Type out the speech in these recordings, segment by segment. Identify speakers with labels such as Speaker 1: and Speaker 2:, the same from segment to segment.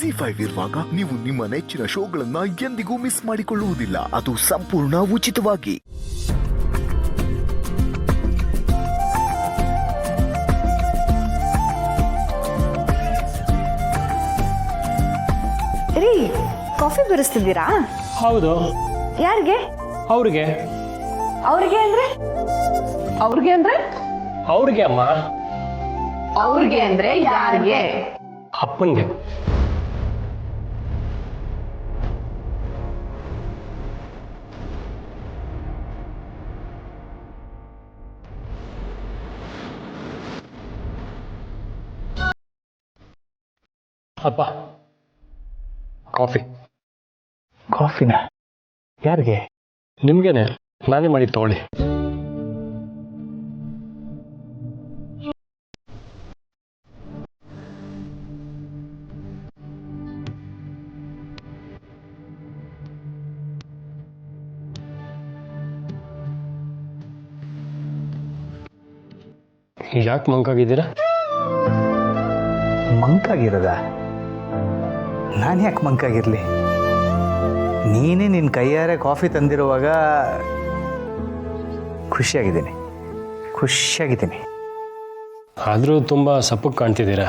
Speaker 1: ZEE5 ಇರುವಾಗ ನೀವು ನಿಮ್ಮ ನೆಚ್ಚಿನ ಶೋಗಳನ್ನ ಎಂದಿಗೂ ಮಿಸ್ ಮಾಡಿಕೊಳ್ಳುವುದಿಲ್ಲ. ಅದು ಸಂಪೂರ್ಣ ಉಚಿತವಾಗಿ.
Speaker 2: ರೀ, ಕಾಫಿ ಬರೆಸ್ತಿದ್ದೀರಾ?
Speaker 3: ಹೌದು.
Speaker 2: ಯಾರಿಗೆ?
Speaker 3: ಅವ್ರಿಗೆ.
Speaker 2: ಅವ್ರಿಗೆ ಅಂದ್ರೆ? ಅವ್ರಿಗೆ ಅಂದ್ರೆ?
Speaker 3: ಅವ್ರಿಗೆ ಅಮ್ಮ.
Speaker 2: ಅವ್ರಿಗೆ ಅಂದ್ರೆ ಯಾರಿಗೆ?
Speaker 3: ಅಪ್ಪನ್ಗೆ. ಅಪ್ಪ, ಕಾಫಿ.
Speaker 4: ಕಾಫಿನ ಯಾರಿಗೆ?
Speaker 3: ನಿಮ್ಗೇನೆ, ನಾನೇ ಮಾಡಿ ತಗೊಳ್ಳಿ. ಯಾಕೆ ಮಂಕಾಗಿದ್ದೀರಾ?
Speaker 4: ಮಂಕಾಗಿರೋದ? ನಾನು ಯಾಕೆ ಮಂಕಾಗಿರಲಿ? ನೀನೇ ನಿನ್ನ ಕೈಯಾರೆ ಕಾಫಿ ತಂದಿರುವಾಗ ಖುಷಿಯಾಗಿದ್ದೀನಿ.
Speaker 3: ಆದರೂ ತುಂಬ ಸಪ್ಪಗೆ ಕಾಣ್ತಿದ್ದೀರಾ.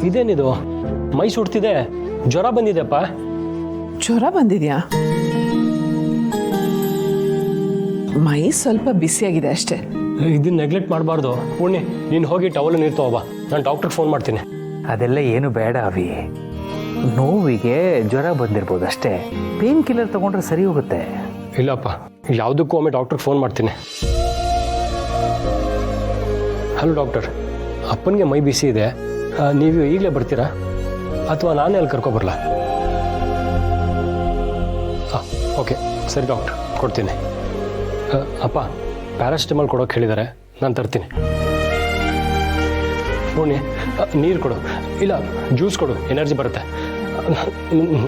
Speaker 3: ಇದೇನಿದು, ಮೈ ಸುಡ್ತಿದೆ, ಜ್ವರ ಬಂದಿದೆಪ್ಪ.
Speaker 5: ಜ್ವರ ಬಂದಿದ್ಯಾ? ಮೈ ಸ್ವಲ್ಪ ಬಿಸಿಯಾಗಿದೆ ಅಷ್ಟೇ.
Speaker 3: ಇದನ್ನ ನೆಗ್ಲೆಕ್ಟ್ ಮಾಡಬಾರ್ದು. ಪುಣ್ಯ, ನೀನು ಹೋಗಿ ಟವಲ್ ನೀರು ತಗೋಬಾ, ನಾನು ಡಾಕ್ಟ್ರಿಗೆ ಫೋನ್ ಮಾಡ್ತೀನಿ.
Speaker 4: ಅದೆಲ್ಲ ಏನು ಬೇಡ ಅವಿ. ನೋವಿಗೆ ಜ್ವರ ಬಂದಿರ್ಬೋದು ಅಷ್ಟೇ. ಪೇನ್ ಕಿಲ್ಲರ್ ತಗೊಂಡ್ರೆ ಸರಿ ಹೋಗುತ್ತೆ.
Speaker 3: ಇಲ್ಲಪ್ಪ, ಯಾವುದಕ್ಕೂ ಒಮ್ಮೆ ಡಾಕ್ಟ್ರಿಗೆ ಫೋನ್ ಮಾಡ್ತೀನಿ. ಹಲೋ ಡಾಕ್ಟರ್, ಅಪ್ಪನಿಗೆ ಮೈ ಬಿಸಿ ಇದೆ, ನೀವು ಈಗಲೇ ಬರ್ತೀರಾ ಅಥವಾ ನಾನೇ ಅಲ್ಲಿ ಕರ್ಕೊಬರಲ್ಲ? ಓಕೆ, ಸರಿ ಡಾಕ್ಟರ್, ಕೊಡ್ತೀನಿ. ಅಪ್ಪ, ಪ್ಯಾರಾಸಿಟಮಾಲ್ ಕೊಡೋಕೆ ಹೇಳಿದ್ದಾರೆ, ನಾನು ತರ್ತೀನಿ. ಪುಣ್ಯ, ನೀರು ಕೊಡು, ಇಲ್ಲ ಜ್ಯೂಸ್ ಕೊಡು, ಎನರ್ಜಿ ಬರುತ್ತೆ.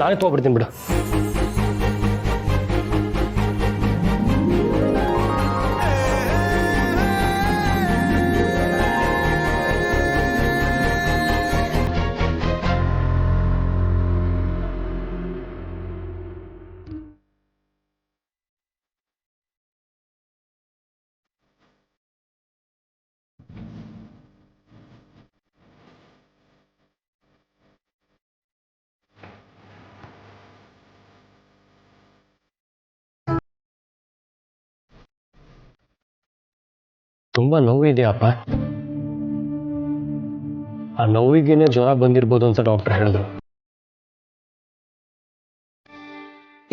Speaker 3: ನಾನೇ ತೊಗೊಬರ್ತೀನಿ ಬಿಡು. ತುಂಬ ನೋವಿದೆಯಪ್ಪ. ಆ ನೋವಿಗೇನೆ ಜ್ವರ ಬಂದಿರ್ಬೋದು ಅಂತ ಡಾಕ್ಟರ್ ಹೇಳಿದ್ರು.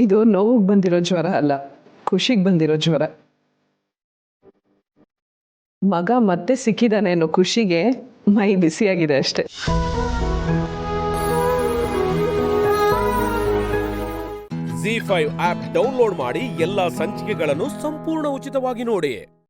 Speaker 5: ಇದು ನೋವಿಗೆ ಬಂದಿರೋ ಜ್ವರ ಅಲ್ಲ, ಖುಷಿಗೆ ಬಂದಿರೋ ಜ್ವರ. ಮಗ ಮತ್ತೆ ಸಿಕ್ಕಿದಾನೆ ಅನ್ನೋ ಖುಷಿಗೆ ಮೈ ಬಿಸಿಯಾಗಿದೆ ಅಷ್ಟೇ.
Speaker 6: ZEE5 ಆಪ್ ಡೌನ್ಲೋಡ್ ಮಾಡಿ ಎಲ್ಲಾ ಸಂಚಿಕೆಗಳನ್ನು ಸಂಪೂರ್ಣ ಉಚಿತವಾಗಿ ನೋಡಿ.